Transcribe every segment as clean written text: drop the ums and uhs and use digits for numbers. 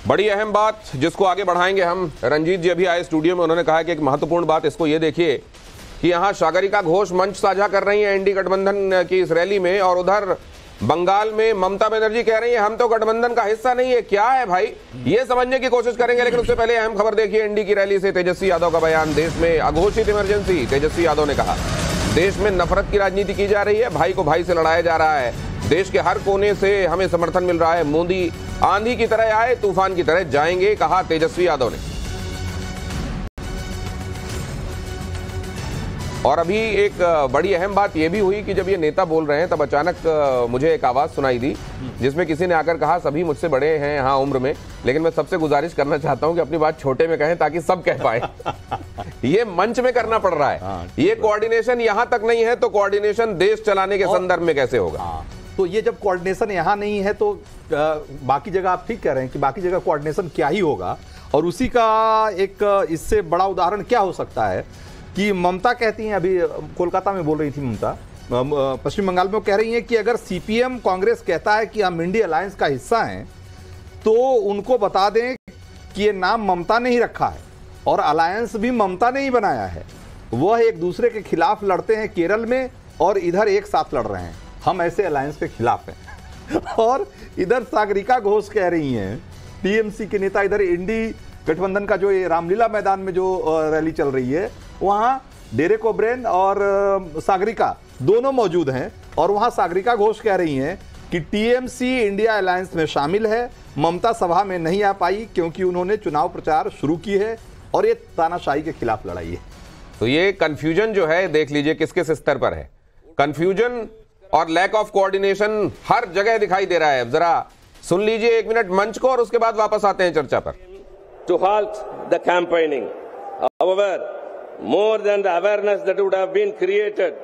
बड़ी अहम बात जिसको आगे बढ़ाएंगे हम, रंजीत जी अभी आए स्टूडियो में, उन्होंने कहा कि एक महत्वपूर्ण बात, इसको ये देखिए कि यहाँ सागरिका घोष मंच साझा कर रही हैं एनडी गठबंधन की इस रैली में, और उधर बंगाल में ममता बनर्जी कह रही है हम तो गठबंधन का हिस्सा नहीं है। क्या है भाई, ये समझने की कोशिश करेंगे, लेकिन उससे पहले अहम खबर देखिए एनडी की रैली से तेजस्वी यादव का बयान। देश में अघोषित इमरजेंसी, तेजस्वी यादव ने कहा देश में नफरत की राजनीति की जा रही है, भाई को भाई से लड़ाया जा रहा है, देश के हर कोने से हमें समर्थन मिल रहा है, मोदी आंधी की तरह आए तूफान की तरह जाएंगे, कहा तेजस्वी यादव ने। और अभी एक बड़ी अहम बात यह भी हुई कि जब ये नेता बोल रहे हैं तब अचानक मुझे एक आवाज सुनाई दी जिसमें किसी ने आकर कहा सभी मुझसे बड़े हैं यहाँ उम्र में, लेकिन मैं सबसे गुजारिश करना चाहता हूं कि अपनी बात छोटे में कहें ताकि सब कह पाए। ये मंच में करना पड़ रहा है, ये कोऑर्डिनेशन यहां तक नहीं है तो कोऑर्डिनेशन देश चलाने के संदर्भ में कैसे होगा? तो ये जब कोऑर्डिनेशन यहां नहीं है तो बाकी जगह आप ठीक कह रहे हैं कि बाकी जगह कोऑर्डिनेशन क्या ही होगा। और उसी का एक इससे बड़ा उदाहरण क्या हो सकता है कि ममता कहती हैं, अभी कोलकाता में बोल रही थी ममता, पश्चिम बंगाल में वो कह रही हैं कि अगर सीपीएम कांग्रेस कहता है कि हम इंडिया अलायंस का हिस्सा हैं तो उनको बता दें कि ये नाम ममता ने ही रखा है और अलायंस भी ममता ने ही बनाया है। वह एक दूसरे के खिलाफ लड़ते हैं केरल में और इधर एक साथ लड़ रहे हैं, हम ऐसे अलायंस के खिलाफ हैं। और इधर सागरिका घोष कह रही हैं, टीएमसी के नेता, इधर इंडी गठबंधन का जो ये रामलीला मैदान में जो रैली चल रही है वहां डेरेक ओब्रेन और सागरिका दोनों मौजूद हैं, और वहां सागरिका घोष कह रही हैं कि टीएमसी इंडिया अलायंस में शामिल है, ममता सभा में नहीं आ पाई क्योंकि उन्होंने चुनाव प्रचार शुरू की है और ये तानाशाही के खिलाफ लड़ाई है। तो ये कंफ्यूजन जो है देख लीजिए किस किस स्तर पर है, कंफ्यूजन और लैक ऑफ कोऑर्डिनेशन हर जगह दिखाई दे रहा है। जरा सुन लीजिए 1 मिनट मंच को और उसके बाद वापस आते हैं चर्चा पर। To halt the campaigning. However, more than the awareness that would have been created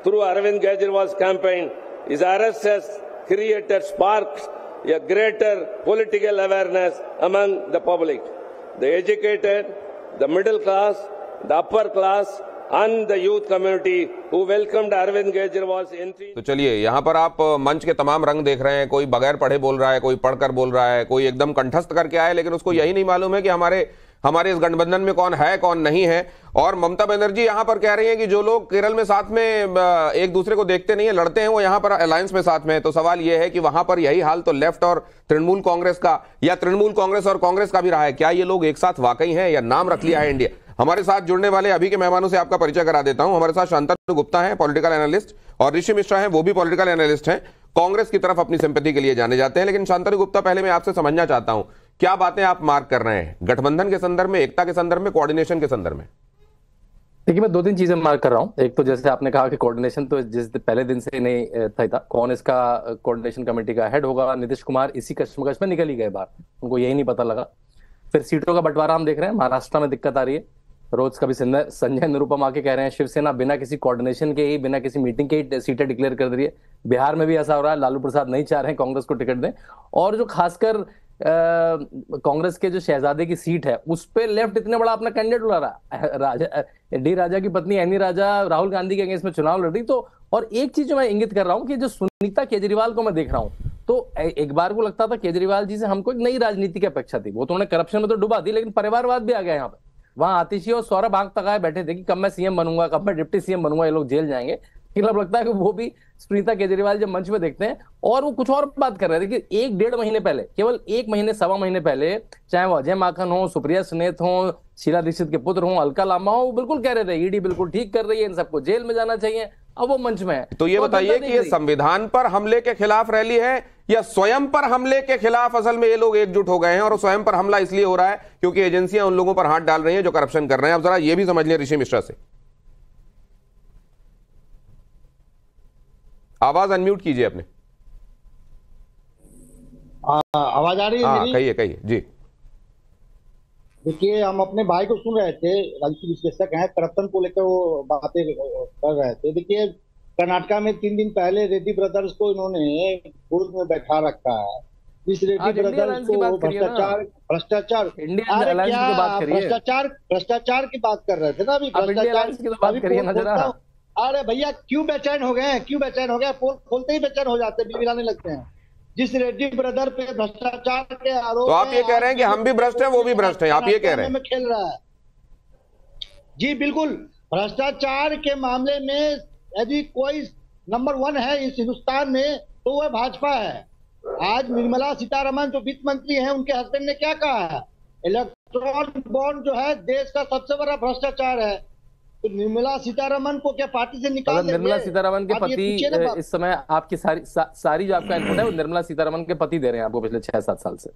through Arvind Kejriwal's campaign, his arrest has created, sparked a greater political awareness among the public. The educated, the middle class, the upper class and the youth community who welcomed Arvind Kejriwal's entry. तो चलिए यहाँ पर आप मंच के तमाम रंग देख रहे हैं, कोई बगैर पढ़े बोल रहा है, कोई पढ़कर बोल रहा है, कोई एकदम कंठस्थ करके आया, लेकिन उसको यही नहीं मालूम है कि हमारे इस गठबंधन में कौन है कौन नहीं है। और ममता बनर्जी यहाँ पर कह रही है कि जो लोग केरल में साथ में एक दूसरे को देखते नहीं है, लड़ते हैं, वो यहाँ पर अलायंस में साथ में है। तो सवाल यह है कि वहां पर यही हाल तो लेफ्ट और तृणमूल कांग्रेस का, या तृणमूल कांग्रेस और कांग्रेस का भी रहा है। क्या ये लोग एक साथ वाकई हैं या नाम रख लिया है इंडिया? हमारे साथ जुड़ने वाले अभी के मेहमानों से आपका परिचय करा देता हूं। हमारे साथ शांतनु गुप्ता हैं, पॉलिटिकल एनालिस्ट, और ऋषि मिश्रा हैं, वो भी पॉलिटिकल एनालिस्ट हैं, कांग्रेस की तरफ अपनी सिंपैथी के लिए जाने जाते हैं। लेकिन शांतनु गुप्ता, पहले मैं आपसे समझना चाहता हूं क्या बातें आप मार्क कर रहे हैं गठबंधन के संदर्भ में, एकता के संदर्भ में, कोऑर्डिनेशन के संदर्भ में? देखिए, मैं 2-3 चीजें मार्क कर रहा हूं। एक तो जैसे आपने कहा कि कोऑर्डिनेशन तो जिस पहले दिन से नहीं था, कौन इसका कोऑर्डिनेशन कमेटी का हेड होगा। नीतीश कुमार इसी कश्मकश में निकल ही गए बाहर, उनको यही नहीं पता लगा। फिर सीटों का बंटवारा हम देख रहे हैं, महाराष्ट्र में दिक्कत आ रही है। रोज कभी संजय निरुपम आके कह रहे हैं शिवसेना बिना किसी कोऑर्डिनेशन के ही, बिना किसी मीटिंग के ही सीटें डिक्लेयर कर रही है। बिहार में भी ऐसा हो रहा है, लालू प्रसाद नहीं चाह रहे हैं कांग्रेस को टिकट दें। और जो खासकर कांग्रेस के जो शहजादे की सीट है उस पे लेफ्ट इतने बड़ा अपना कैंडिडेट ला रहा है। डी राजा की पत्नी एनी राजा राहुल गांधी के अगेंस्ट में चुनाव लड़ रही। तो और एक चीज जो मैं इंगित कर रहा हूं कि जो सुनीता केजरीवाल को मैं देख रहा हूं, तो एक बार को लगता था केजरीवाल जी से हमको एक नई राजनीति की अपेक्षा थी। वो तो उन्होंने करप्शन में तो डुबा दी, लेकिन परिवारवाद भी आ गया यहाँ पे। वहां आतिशी और सौरभ आंख तकाए बैठे थे कि कब मैं सीएम बनूंगा, कब मैं डिप्टी सीएम बनूंगा, ये लोग जेल जाएंगे। लेकिन अब लगता है कि वो भी सुनीता केजरीवाल जब मंच में देखते हैं और वो कुछ और बात कर रहे थे कि 1-1.5 महीने पहले, केवल 1 महीने 1.25 महीने पहले, चाहे वो अजय माकन हो, सुप्रिया सुनेत हो, शीला दीक्षित के पुत्र हो, अलका लांबा हो, वो बिल्कुल कह रहे थे ईडी बिल्कुल ठीक कर रही है, इन सबको जेल में जाना चाहिए। अब वो मंच में है। तो ये बताइए कि ये संविधान पर हमले के खिलाफ रैली है या स्वयं पर हमले के खिलाफ असल में ये लोग एकजुट हो गए हैं? और स्वयं पर हमला इसलिए हो रहा है क्योंकि एजेंसियां उन लोगों पर हाथ डाल रही हैं जो करप्शन कर रहे हैं। अब जरा ये भी समझ लें ऋषि मिश्रा से। आवाज अनम्यूट कीजिए अपने। आवाज आ रही है? हाँ, कहिए कहिए जी। देखिए, हम अपने भाई को सुन रहे थे, राजनीतिक विश्लेषक हैं, करप्शन को लेकर वो बातें कर रहे थे। देखिए, कर्नाटका में 3 दिन पहले रेड्डी ब्रदर्स को इन्होंने कोर्ट में बैठा रखा है। इस रेड्डी ब्रदर्स को भ्रष्टाचार भ्रष्टाचार की बात कर रहे थे ना, अभी भ्रष्टाचार। अरे भैया, क्यों बेचैन हो गए हैं? क्यों बेचैन हो गए? पोल खोलते ही बेचैन हो जाते हैं, बिल बिलाने लगते हैं। जिस रेड्डी ब्रदर पे भ्रष्टाचार के आरोप, तो आप ये कह रहे हैं कि हम भी भ्रष्ट हैं, वो भी भ्रष्ट हैं, आप ये कह रहे हैं? में खेल रहा है। जी बिल्कुल, भ्रष्टाचार के मामले में यदि कोई नंबर 1 है इस हिंदुस्तान में तो वह भाजपा है। आज निर्मला सीतारमण जो वित्त मंत्री हैं, उनके हस्बैंड ने क्या कहा है, इलेक्ट्रॉन बॉन्ड जो है देश का सबसे बड़ा भ्रष्टाचार है। तो निर्मला सीतारमण को क्या पार्टी से निकाल देंगे? निर्मला सीतारमण के पति इस समय आपकी सारी जो आपका इनपुट है वो निर्मला सीतारमण के पति दे रहे हैं आपको पिछले 6-7 साल से।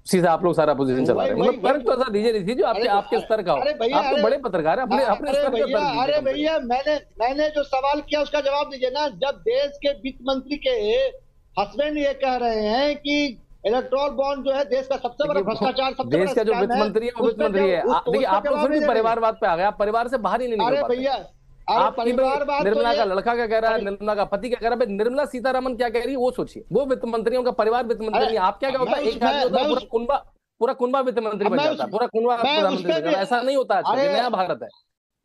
सीधा आप लोग सारा पोजीशन चला रहे हैं। मतलब फर्क तो ऐसा दीजिए नहीं जो आपके स्तर का हो। आप तो बड़े पत्रकार हैं, अपने स्तर पे। अरे भैया, मैंने जो सवाल किया उसका जवाब दीजिए ना। जब देश के वित्त मंत्री के हस्बैंड ये कह रहे हैं कि इलेक्ट्रॉल बॉन्ड जो है देश का सबसे बड़ा भ्रष्टाचार, देश का जो वित्त मंत्री है वो वित्त मंत्री है। देखिए आप लोग फिर भी परिवारवाद पे आ गए, आप परिवार से बाहर ही नहीं निकल पाते। भैया आप निर्मला का लड़का क्या कह रहा है, निर्मला का पति क्या कह रहा है, निर्मला सीतारमण क्या कह रही है वो सोचिए। वो वित्त मंत्रियों का परिवार वित्त मंत्री, आप क्या होता है, एक आदमी होता है पूरा कुनबा वित्त मंत्री बन जाता है, पूरा कुनबा प्रधानमंत्री बन जाता है। ऐसा नहीं होता है, ये नया भारत है,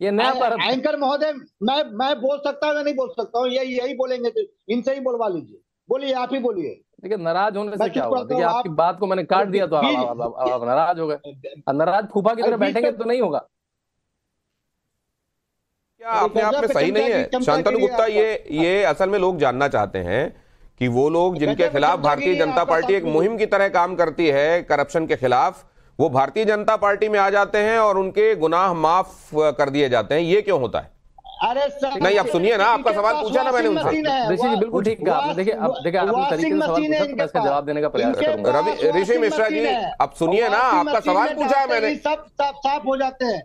ये नया भारत है। एंकर महोदय, मैं बोल सकता हूँ या नहीं बोल सकता हूँ? यही बोलेंगे तो इनसे ही बोलवा लीजिए। बोलिए, आप ही बोलिए। देखिए नाराज होने से क्या होगा? देखिए आपकी बात को मैंने काट दिया तो आप नाराज हो गए। नाराज फूफा की तरह बैठेंगे तो नहीं होगा। क्या अपने आप में सही नहीं है? शांतनु गुप्ता, ये असल में लोग जानना चाहते हैं कि वो लोग जिनके खिलाफ भारतीय जनता पार्टी एक मुहिम की तरह काम करती है करप्शन के खिलाफ, वो भारतीय जनता पार्टी में आ जाते हैं और उनके गुनाह माफ कर दिए जाते हैं। ये क्यों होता है? अरे नहीं, आप सुनिए ना, आपका सवाल पूछा ना मैंने उनसे। ऋषि जी बिल्कुल ठीक कहा आपने। देखिए अब देखिए आपने तरीके से सवाल पूछा तो मैं इसका जवाब देने का प्रयास करूंगा। ऋषि मिश्रा जी, अब सुनिए ना, आपका सवाल पूछा है मैंने। सब साफ हो जाते हैं।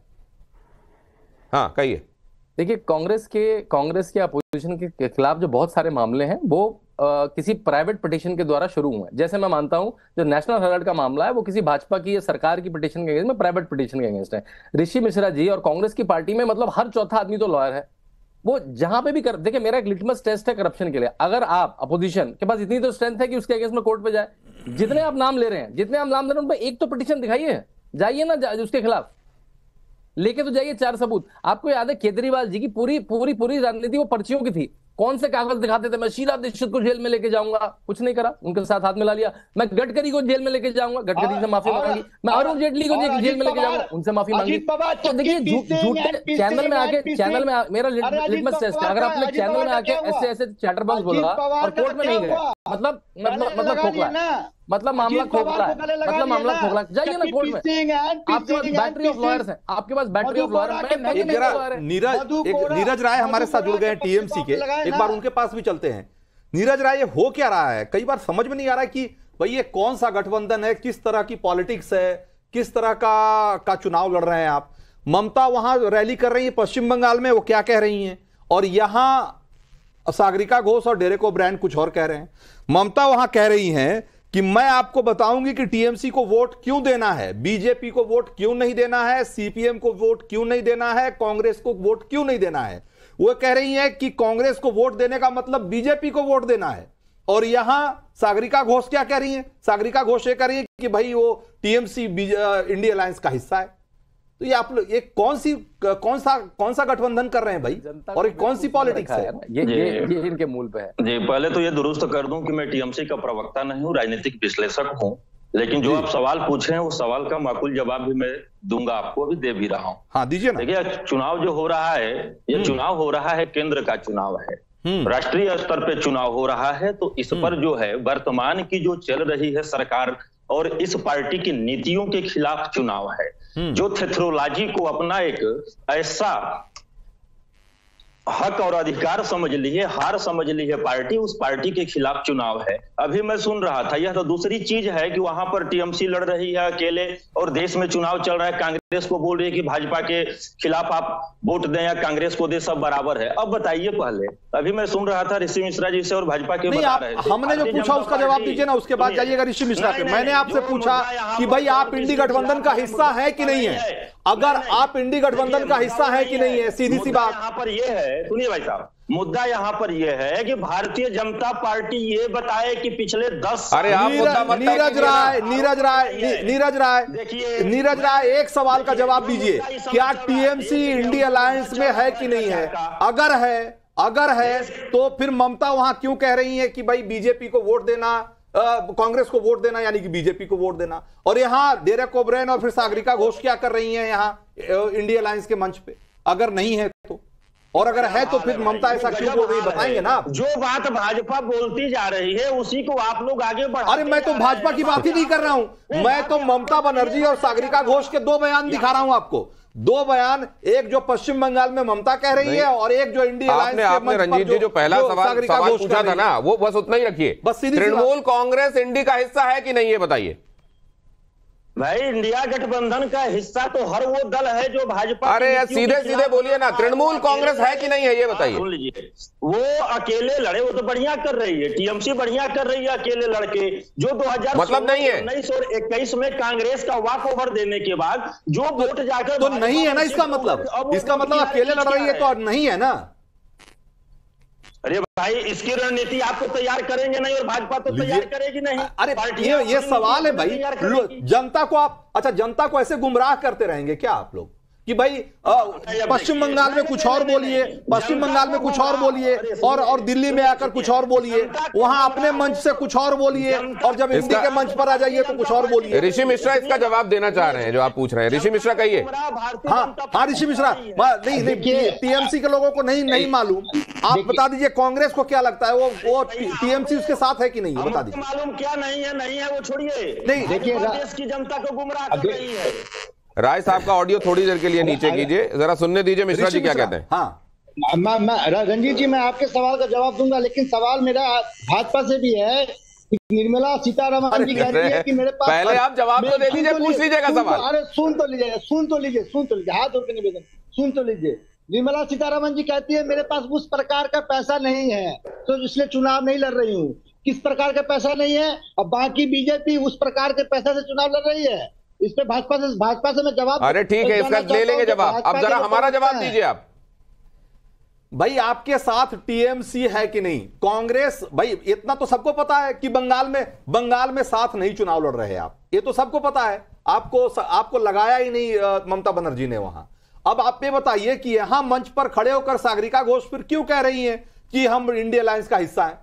हाँ कहिए। देखिए कांग्रेस के अपोजिशन के खिलाफ जो बहुत सारे मामले हैं वो किसी प्राइवेट पिटीशन के द्वारा शुरू हुए हैं। जैसे मैं मानता हूं जो नेशनल हेराल्ड का मामला है वो किसी भाजपा की या सरकार की पिटीशन के अगेंस्ट में, प्राइवेट पिटीशन के अगेंस्ट है। ऋषि मिश्रा जी और कांग्रेस की पार्टी में मतलब हर चौथा आदमी तो लॉयर है। वो जहां पे भी देखिए मेरा एक लिटमस टेस्ट है करप्शन के लिए। अगर आप अपोजिशन के पास इतनी तो स्ट्रेंथ है कि उसके अगेंस्ट में कोर्ट पे जाए, जितने आप नाम ले रहे हैं उन पर एक तो पिटीशन दिखाइए, जाइए ना उसके खिलाफ लेके तो जाइए 4 सबूत। आपको याद है केजरीवाल जी की पूरी राजनीति वो पर्चियों की थी। कौन से कागज दिखाते थे, मैं शीला दीक्षित को जेल में लेके जाऊंगा, कुछ नहीं करा, उनके साथ हाथ मिला लिया। मैं गडकरी को जेल में लेके जाऊंगा, गडकरी से माफी मांगी। मैं अरुण जेटली को जेल में लेके जाऊंगा, उनसे माफी मांगी। तो देखिए झूठे चैनल में मेरा लिटमस टेस्ट है। अगर आपने चैनल में आके ऐसे चैटरबॉक्स बोला और कोर्ट में नहीं गए, मतलब खोखला है, मतलब मामला खोखला है, मतलब मामला खोखला। जाइए ना कोर्ट में, आपके पास बैटरी ऑफ लॉयर्स है, आपके पास बैटरी ऑफ लॉयर। नीरज राय हमारे साथ जुड़ गए हैं टीएमसी के, एक बार उनके पास भी चलते हैं। नीरज राय, ये हो क्या रहा है? कई बार समझ में नहीं आ रहा कि भाई ये कौन सा गठबंधन है, किस तरह की पॉलिटिक्स है, किस तरह का चुनाव लड़ रहे हैं आप। ममता वहां रैली कर रही है पश्चिम बंगाल में, वो क्या कह रही हैं, और यहां सागरिका घोष और डेरेक ओब्रायन कुछ और कह रहे हैं। ममता वहां कह रही हैं कि मैं आपको बताऊंगी कि टीएमसी को वोट क्यों देना है, बीजेपी को वोट क्यों नहीं देना है, सीपीएम को वोट क्यों नहीं देना है, कांग्रेस को वोट क्यों नहीं देना है। वो कह रही है कि कांग्रेस को वोट देने का मतलब बीजेपी को वोट देना है। और यहां सागरिका घोष क्या कह रही है? सागरिका घोष ये कह रही है कि भाई वो टीएमसी इंडिया अलायंस का हिस्सा है। तो ये आप लोग ये कौन सा गठबंधन कर रहे हैं भाई, और कौन सी पॉलिटिक्स है? ये इनके मूल पे है। जी, पहले तो ये दुरुस्त कर दूं कि मैं टीएमसी का प्रवक्ता नहीं हूं, राजनीतिक विश्लेषक हूं। लेकिन जो आप सवाल पूछे हैं उस सवाल का माकूल जवाब भी मैं दूंगा, आपको अभी दे भी रहा हूं। हाँ दीजिए ना। देखिए चुनाव जो हो रहा है, ये चुनाव हो रहा है, केंद्र का चुनाव है, राष्ट्रीय स्तर पे चुनाव हो रहा है। तो इस पर जो है वर्तमान की जो चल रही है सरकार और इस पार्टी की नीतियों के खिलाफ चुनाव है। जो थेथरोलॉजी को अपना एक ऐसा हक और अधिकार समझ ली है, हार समझ ली है पार्टी, उस पार्टी के खिलाफ चुनाव है। अभी मैं सुन रहा था, यह तो दूसरी चीज है कि वहां पर टीएमसी लड़ रही है अकेले और देश में चुनाव चल रहा है, कांग्रेस को बोल रही है कि भाजपा के खिलाफ आप वोट दें या कांग्रेस को दे, सब बराबर है। अब बताइए, पहले अभी मैं सुन रहा था ऋषि मिश्रा जी से और भाजपा के बता रहे थे। हमने जो पूछा उसका जवाब दीजिए ना, उसके बाद जाइएगा ऋषि मिश्रा पे। मैंने आपसे पूछा कि भाई आप इंडी गठबंधन का हिस्सा है कि नहीं है। अगर आप इंडी गठबंधन का हिस्सा है कि नहीं है, सीधी सी बात। यहाँ पर यह है, सुनिए भाई साहब, मुद्दा यहाँ पर यह है कि भारतीय जनता पार्टी ये बताए कि पिछले 10 अरे आप नीरज राय एक सवाल का जवाब दीजिए, क्या टीएमसी इंडिया अलायंस में है कि नहीं है? अगर है तो फिर ममता वहां क्यों कह रही है कि भाई बीजेपी को वोट देना कांग्रेस को वोट देना यानी कि बीजेपी को वोट देना। और यहां डेरेक ओब्रेन और फिर सागरिका घोष क्या कर रही हैं यहां इंडिया अलायंस के मंच पे? अगर नहीं है तो, और अगर है तो फिर ममता ऐसा क्यों बोल रही है, बताएंगे ना आप? जो बात भाजपा बोलती जा रही है उसी को आप लोग आगे बढ़ाते। अरे मैं तो भाजपा की बात ही नहीं कर रहा हूं, मैं तो ममता बनर्जी और सागरिका घोष के दो बयान दिखा रहा हूं आपको। दो बयान, एक जो पश्चिम बंगाल में ममता कह रही है और एक जो इंडिया आपने रंजीत जी जो पहला सवाल पूछा था ना, वो बस उतना ही रखिए। तृणमूल कांग्रेस इंडी का हिस्सा है कि नहीं, ये बताइए भाई। इंडिया गठबंधन का हिस्सा तो हर वो दल है जो भाजपा। अरे सीधे सीधे बोलिए ना, तृणमूल कांग्रेस है कि नहीं है, ये बताइए। सुन लीजिए, वो अकेले लड़े, वो तो बढ़िया कर रही है, टीएमसी बढ़िया कर रही है अकेले लड़के। जो 2019 मतलब नहीं है, 1921 में कांग्रेस का वॉक ओवर देने के बाद जो वोट जाकर तो नहीं है ना, इसका मतलब अकेले लड़ रही है तो नहीं है ना। अरे भाई, इसकी रणनीति आपको तैयार करेंगे नहीं और भाजपा तो तैयार करेगी नहीं। अरे ये सवाल है भाई, जनता को आप, अच्छा जनता को ऐसे गुमराह करते रहेंगे क्या आप लोग कि भाई पश्चिम बंगाल में कुछ और बोलिए, पश्चिम बंगाल में कुछ और बोलिए, और दिल्ली में आकर कुछ और बोलिए, वहां अपने मंच से कुछ और बोलिए, और जब इंडी के मंच पर आ जाइए तो कुछ और बोलिए। ऋषि मिश्रा इसका जवाब देना चाह रहे हैं जो आप पूछ रहे हैं। ऋषि मिश्रा कहिए। हाँ ऋषि मिश्रा, नहीं टीएमसी के लोगों को नहीं मालूम, आप बता दीजिए कांग्रेस को क्या लगता है, वो टीएमसी उसके साथ है कि नहीं, बता दीजिए। मालूम क्या नहीं है वो छोड़िए। नहीं देखिए, देश की जनता को गुमराह कर रही है। राय साहब का ऑडियो थोड़ी देर के लिए नीचे कीजिए, जरा सुनने दीजिए मिश्रा जी क्या कहते हैं। हाँ, मैं रंजीत जी, मैं आपके सवाल का जवाब दूंगा, लेकिन सवाल मेरा भाजपा से भी है। निर्मला सीतारमण जी कह रही है कि मेरे पास, पहले आप जवाब तो दे दीजिए, पूछ लीजिएगा सवाल। अरे सुन तो लीजिए, हाथ जोड़ के निवेदन, सुन तो लीजिए। निर्मला सीतारमण जी कहती है मेरे पास उस प्रकार का पैसा नहीं है तो इसलिए चुनाव नहीं लड़ रही हूँ। किस प्रकार का पैसा नहीं है? और बाकी बीजेपी उस प्रकार के पैसा से चुनाव लड़ रही है। इस पे भाजपा से मैं जवाब, अरे ठीक है, इसका ले लेंगे जवाब। अब जरा हमारा जवाब दीजिए आप। भाई आपके साथ टीएमसी है कि नहीं? कांग्रेस, भाई इतना तो सबको पता है कि बंगाल में साथ नहीं चुनाव लड़ रहे आप, ये तो सबको पता है। आपको लगाया ही नहीं ममता बनर्जी ने वहां। अब आप ये बताइए कि यहां मंच पर खड़े होकर सागरिका घोष फिर क्यों कह रही हैं कि हम इंडिया अलायंस का हिस्सा है?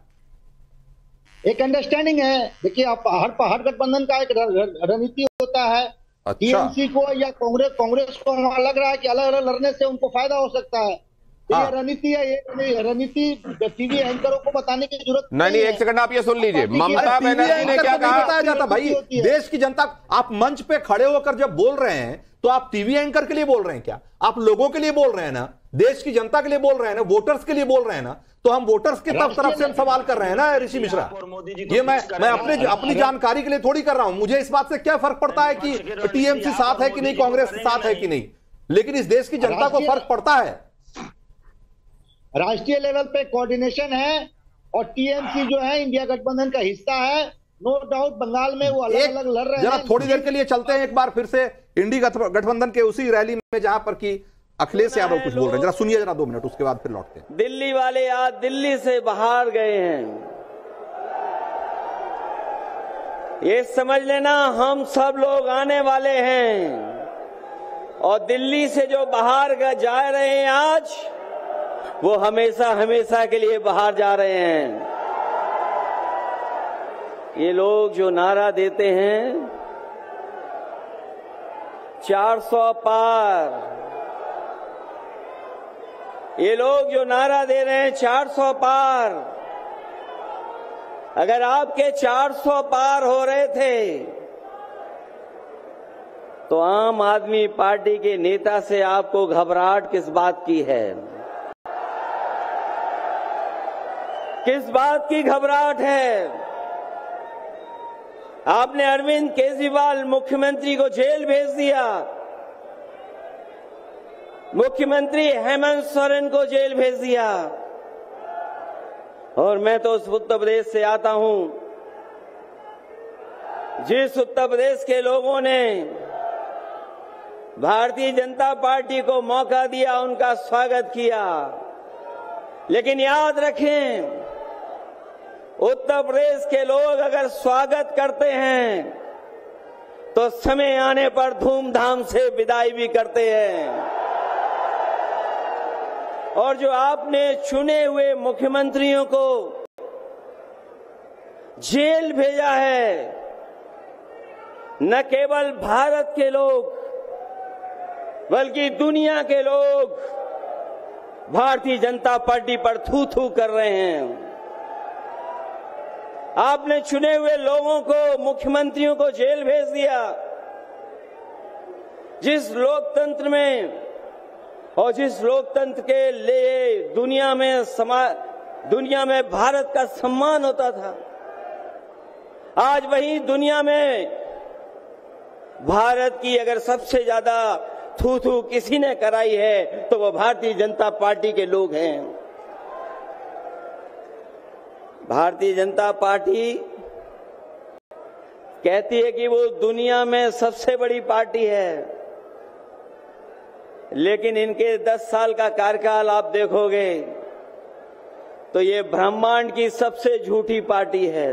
एक अंडरस्टैंडिंग है। देखिए, आप हर गठबंधन का एक रणनीति होता है। टीएमसी को या कांग्रेस को लग रहा है कि अलग अलग लड़ने से उनको फायदा हो सकता है, तो ये रणनीति है। ये रणनीति टीवी एंकरों को बताने की जरूरत नहीं। एक सेकंड आप ये सुन लीजिए, ममता बनर्जी ने क्या कहा। बताया जाता भाई, देश की जनता, आप मंच पे खड़े होकर जब बोल रहे हैं तो आप टीवी एंकर के लिए बोल रहे हैं क्या? आप लोगों के लिए बोल रहे हैं ना, देश की जनता के लिए बोल रहे हैं ना, वोटर्स के लिए बोल रहे हैं ना। तो हम वोटर्स की तरफ से हम सवाल कर रहे हैं ना ऋषि मिश्रा। ये मैं अपनी जानकारी के लिए थोड़ी कर रहा हूं। मुझे इस बात से क्या फर्क पड़ता है कि टीएमसी साथ है कि नहीं, कांग्रेस साथ है कि नहीं, लेकिन इस देश की जनता को फर्क पड़ता है। राष्ट्रीय लेवल पे कोऑर्डिनेशन है और टीएमसी जो है इंडिया गठबंधन का हिस्सा है, नो डाउट। बंगाल में वो अलग अलग लड़ रहे हैं। जरा थोड़ी देर के लिए चलते हैं एक बार फिर से इंडी गठबंधन के उसी रैली में जहां पर कि अखिलेश यादव कुछ बोल रहे हैं। जरा सुनिए जरा 2 मिनट, उसके बाद फिर लौटते हैं। दिल्ली वाले आज दिल्ली से बाहर गए हैं, ये समझ लेना हम सब लोग आने वाले हैं। और दिल्ली से जो बाहर जा रहे हैं आज, वो हमेशा के लिए बाहर जा रहे हैं। ये लोग जो नारा देते हैं 400 पार, ये लोग जो नारा दे रहे हैं 400 पार, अगर आपके 400 पार हो रहे थे तो आम आदमी पार्टी के नेता से आपको घबराहट किस बात की है? किस बात की घबराहट है? आपने अरविंद केजरीवाल मुख्यमंत्री को जेल भेज दिया, मुख्यमंत्री हेमंत सोरेन को जेल भेज दिया। और मैं तो उस उत्तर प्रदेश से आता हूं जिस उत्तर प्रदेश के लोगों ने भारतीय जनता पार्टी को मौका दिया, उनका स्वागत किया। लेकिन याद रखें, उत्तर प्रदेश के लोग अगर स्वागत करते हैं तो समय आने पर धूमधाम से विदाई भी करते हैं। और जो आपने चुने हुए मुख्यमंत्रियों को जेल भेजा है। न केवल भारत के लोग बल्कि दुनिया के लोग भारतीय जनता पार्टी पर थू थू कर रहे हैं। आपने चुने हुए लोगों को, मुख्यमंत्रियों को जेल भेज दिया। जिस लोकतंत्र में और जिस लोकतंत्र के लिए दुनिया में भारत का सम्मान होता था, आज वही दुनिया में भारत की अगर सबसे ज्यादा थू थू किसी ने कराई है तो वो भारतीय जनता पार्टी के लोग हैं। भारतीय जनता पार्टी कहती है कि वो दुनिया में सबसे बड़ी पार्टी है, लेकिन इनके 10 साल का कार्यकाल आप देखोगे तो ये ब्रह्मांड की सबसे झूठी पार्टी है।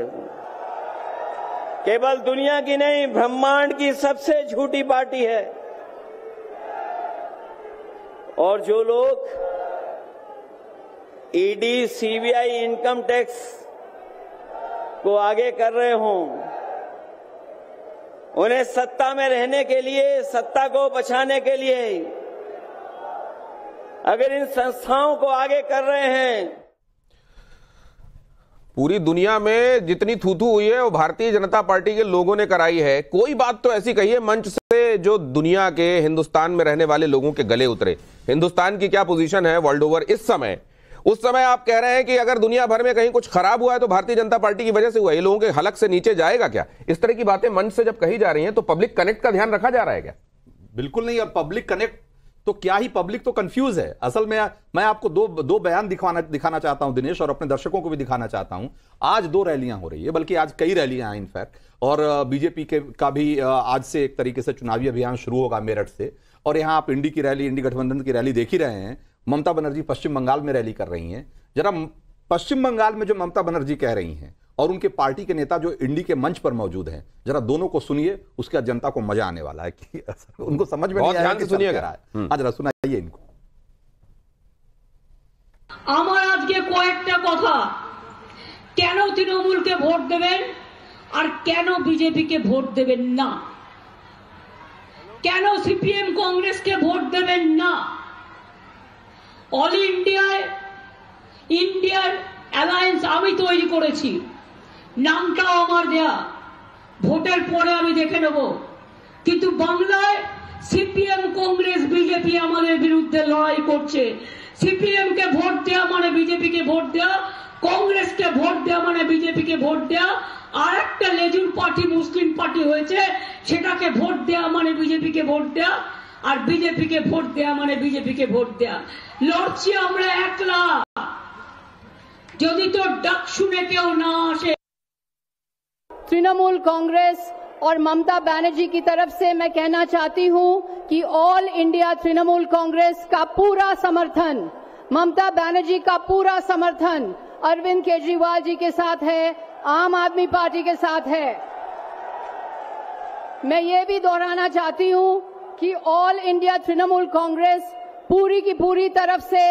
केवल दुनिया की नहीं, ब्रह्मांड की सबसे झूठी पार्टी है। और जो लोग ईडी, सीबीआई, इनकम टैक्स को आगे कर रहे हों, उन्हें सत्ता में रहने के लिए, सत्ता को बचाने के लिए अगर इन संस्थाओं को आगे कर रहे हैं, पूरी दुनिया में जितनी थूथू हुई है वो भारतीय जनता पार्टी के लोगों ने कराई है। कोई बात तो ऐसी कही है मंच से जो दुनिया के, हिंदुस्तान में रहने वाले लोगों के गले उतरे। हिंदुस्तान की क्या पोजीशन है वर्ल्ड ओवर इस समय? उस समय आप कह रहे हैं कि अगर दुनिया भर में कहीं कुछ खराब हुआ है तो भारतीय जनता पार्टी की वजह से हुआ है। ये लोगों के हलक से नीचे जाएगा क्या? इस तरह की बातें मंच से जब कही जा रही हैं तो पब्लिक कनेक्ट का ध्यान रखा जा रहा है क्या? बिल्कुल नहीं। और पब्लिक कनेक्ट तो क्या ही, पब्लिक तो कंफ्यूज है। असल में मैं आपको दो बयान दिखाना चाहता हूं दिनेश, और अपने दर्शकों को भी दिखाना चाहता हूं। आज 2 रैलियां हो रही है, बल्कि आज कई रैलियां हैं इनफैक्ट, और बीजेपी का भी आज से एक तरीके से चुनावी अभियान शुरू होगा मेरठ से। और यहां आप इंडी की रैली, इंडी गठबंधन की रैली देख ही रहे हैं। ममता बनर्जी पश्चिम बंगाल में रैली कर रही हैं। जरा पश्चिम बंगाल में जो ममता बनर्जी कह रही हैं और उनके पार्टी के नेता जो इंडी के मंच पर मौजूद हैं, जरा दोनों को सुनिए, उसके बाद जनता को मजा आने वाला है कि उनको समझ में नहीं आया कि सुनिएगा। आज जरा सुनाइए इनको। আমার আজকে কয়েকটা কথা, কেন তৃণমূলকে ভোট দেবেন আর কেন বিজেপিকে ভোট দেবেন না, কেন সিপিএম কংগ্রেসকে ভোট দেবেন না। অল ইন্ডিয়ার অ্যালায়েন্স আমি তৈরি করেছি, নামটাও আমার দেয়া, ভোটের পরে আমি দেখে নেব। কিন্তু বাংলায় সিপিএম কংগ্রেস বিজেপি আমাদের বিরুদ্ধে লড়াই করছে। সিপিএম কে ভোট দেওয়া মানে বিজেপি কে ভোট দেওয়া, কংগ্রেস কে ভোট দেওয়া মানে বিজেপি কে ভোট দেওয়া, আর একটা লেজুর পার্টি মুসলিম পার্টি হয়েছে, সেটাকে ভোট দেওয়া মানে বিজেপি কে ভোট দেওয়া, আর বিজেপি কে ভোট দেওয়া মানে বিজেপি কে ভোট দেওয়া। লড়ছি আমরা একলা, যদি তো ডাক শুনে কেউ না আসে। तृणमूल कांग्रेस और ममता बनर्जी की तरफ से मैं कहना चाहती हूं कि ऑल इंडिया तृणमूल कांग्रेस का पूरा समर्थन, ममता बनर्जी का पूरा समर्थन अरविंद केजरीवाल जी के साथ है, आम आदमी पार्टी के साथ है। मैं ये भी दोहराना चाहती हूं कि ऑल इंडिया तृणमूल कांग्रेस पूरी की पूरी तरफ से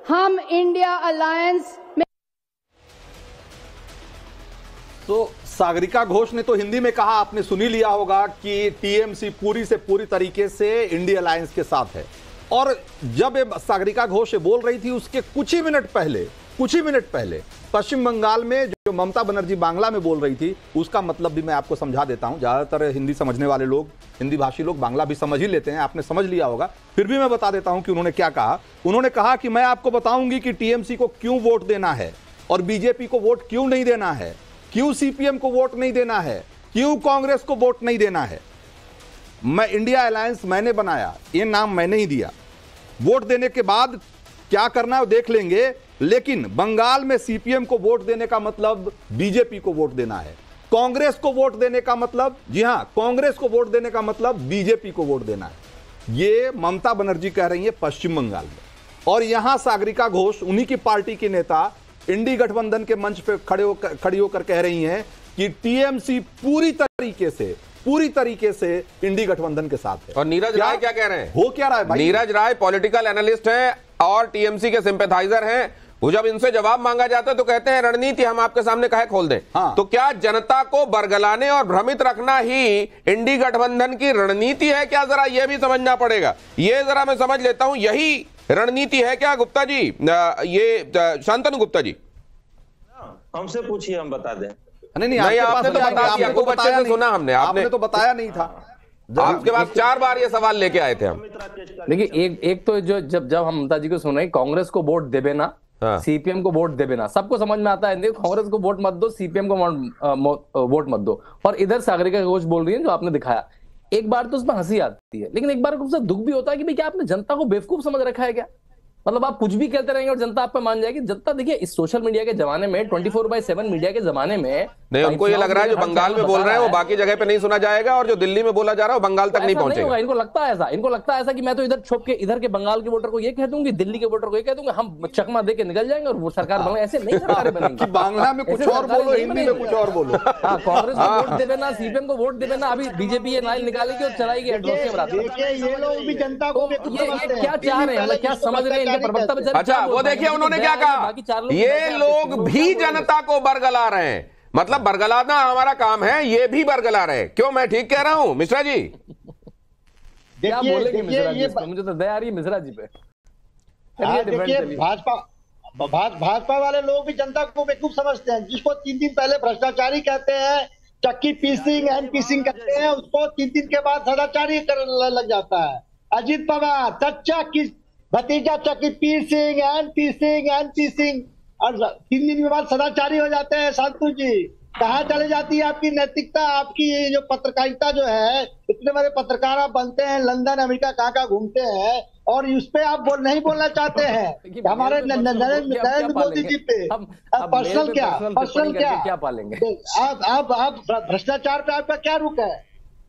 हम इंडिया अलायंस में। तो सागरिका घोष ने तो हिंदी में कहा, आपने सुनी लिया होगा कि टीएमसी पूरी से पूरी तरीके से इंडिया अलायंस के साथ है। और जब ये सागरिका घोष बोल रही थी उसके कुछ ही मिनट पहले पश्चिम बंगाल में जो ममता बनर्जी बांग्ला में बोल रही थी, उसका मतलब भी मैं आपको समझा देता हूं। ज्यादातर हिंदी समझने वाले लोग, हिंदी भाषी लोग बांग्ला भी समझ ही लेते हैं, आपने समझ लिया होगा, फिर भी मैं बता देता हूं कि उन्होंने क्या कहा। उन्होंने कहा कि मैं आपको बताऊंगी कि टीएमसी को क्यों वोट देना है और बीजेपी को वोट क्यों नहीं देना है, क्यों सीपीएम को वोट नहीं देना है, क्यों कांग्रेस को वोट नहीं देना है। मैं इंडिया अलायंस मैंने बनाया, ये नाम मैंने ही दिया। वोट देने के बाद क्या करना है देख लेंगे, लेकिन बंगाल में सीपीएम को वोट देने का मतलब बीजेपी को वोट देना है, कांग्रेस को वोट देने का मतलब, जी हां, कांग्रेस को वोट देने का मतलब बीजेपी को वोट देना है। ये ममता बनर्जी कह रही है पश्चिम बंगाल में। और यहां सागरिका घोष, उन्हीं की पार्टी की नेता, इंडी गठबंधन के मंच पे खड़ी होकर कह रही हैं कि टीएमसी पूरी तरीके से इंडी गठबंधन के साथ है। और नीरज राय क्या कह रहे हैं? हो क्या रहा है भाई? नीरज राय पॉलिटिकल एनालिस्ट हैं और टीएमसी के सिंपैथाइजर हैं। वो जब इनसे जवाब मांगा जाता है तो कहते हैं रणनीति हम आपके सामने काहे खोल दें। हाँ। तो क्या जनता को बरगलाने और भ्रमित रखना ही इंडी गठबंधन की रणनीति है क्या? जरा यह भी समझना पड़ेगा। ये जरा मैं समझ लेता हूं, यही रणनीति है क्या गुप्ता जी? ये शांतनु गुप्ता जी हमसे पूछिए, हम बता दें। नहीं, आपने तो बता दिया, खूब अच्छे से सुना हमने। आपने तो बताया नहीं था। आपके पास 4 बार ये सवाल लेके आए थे हम। देखिए, एक तो जो जब हम ममता जी को सुने कांग्रेस को वोट देबे ना, सीपीएम को वोट देबे ना, सबको समझ में आता है कांग्रेस को वोट मत दो, सीपीएम को वोट मत दो। और इधर सागरिका घोष बोल रही है जो आपने दिखाया, एक बार तो उसमें हंसी आती है, लेकिन एक बार उससे दुख भी होता है कि भाई क्या आपने जनता को बेवकूफ समझ रखा है क्या? मतलब आप कुछ भी कहते रहेंगे और जनता आप पे मान जाएगी। जनता देखिए इस सोशल मीडिया के जमाने में 24/7 मीडिया के जमाने में नहीं, उनको ये लग रहा है जो बंगाल में बोल रहे हैं वो बाकी जगह पे नहीं सुना जाएगा और जो दिल्ली में बोला जा रहा है वो बंगाल तक नहीं पहुंचेगा। इनको लगता है ऐसा कि मैं तो इधर छुप के इधर के बंगाल के वोटर को ये कह दूंगी, दिल्ली के वोटर को ये कह दूंगा, हम चकमा दे के निकल जाएंगे और वो सरकार बनेगी। ऐसे नहीं सरकार बनेगी। बांग्ला में कुछ और बोलो, हिंदी में कुछ और बोलो। कांग्रेस को वोट देवे ना, सीपीएम को वोट देवे ना, अभी बीजेपी ये नाइल निकालेगी और चलाएगी एडवोकेसी के बराबर। ये लोग भी जनता को क्या चाह रहे हैं, क्या समझ रहे हैं इनके प्रवक्ता बेचारे? अच्छा, वो देखिए उन्होंने क्या कहा, ये लोग भी जनता को बरगला रहे हैं। मतलब बरगलाना हमारा काम है, ये भी बरगला रहे हैं। क्यों, मैं ठीक कह रहा हूं मिश्रा जी? क्या बोलेंगे मिश्रा जी? मुझे तो दया आ रही है मिश्रा जी पे। देखिए, भाजपा वाले लोग भी जनता को बेवकूफ समझते हैं। जिसको 3 दिन पहले भ्रष्टाचारी कहते हैं, चक्की पीसिंग एंड पीसिंग कहते हैं, उसको 3 दिन के बाद सदाचारी करने लग जाता है। अजीत पवार चच्चा की भतीजा चक्की पीसिंग एंड पीसिंग एंड पीसिंग, और 3 दिन के बाद सदाचारी हो जाते हैं। शांतु जी, कहाँ चले जाती है आपकी नैतिकता, आपकी जो पत्रकारिता जो है? इतने बड़े पत्रकार आप बनते हैं, लंदन अमेरिका कहाँ घूमते हैं, और उस पे आप नहीं बोलना चाहते हैं हमारे नरेंद्र मोदी जी पे। पर्सनल क्या पालेंगे आप? भ्रष्टाचार पे आपका क्या रुख है?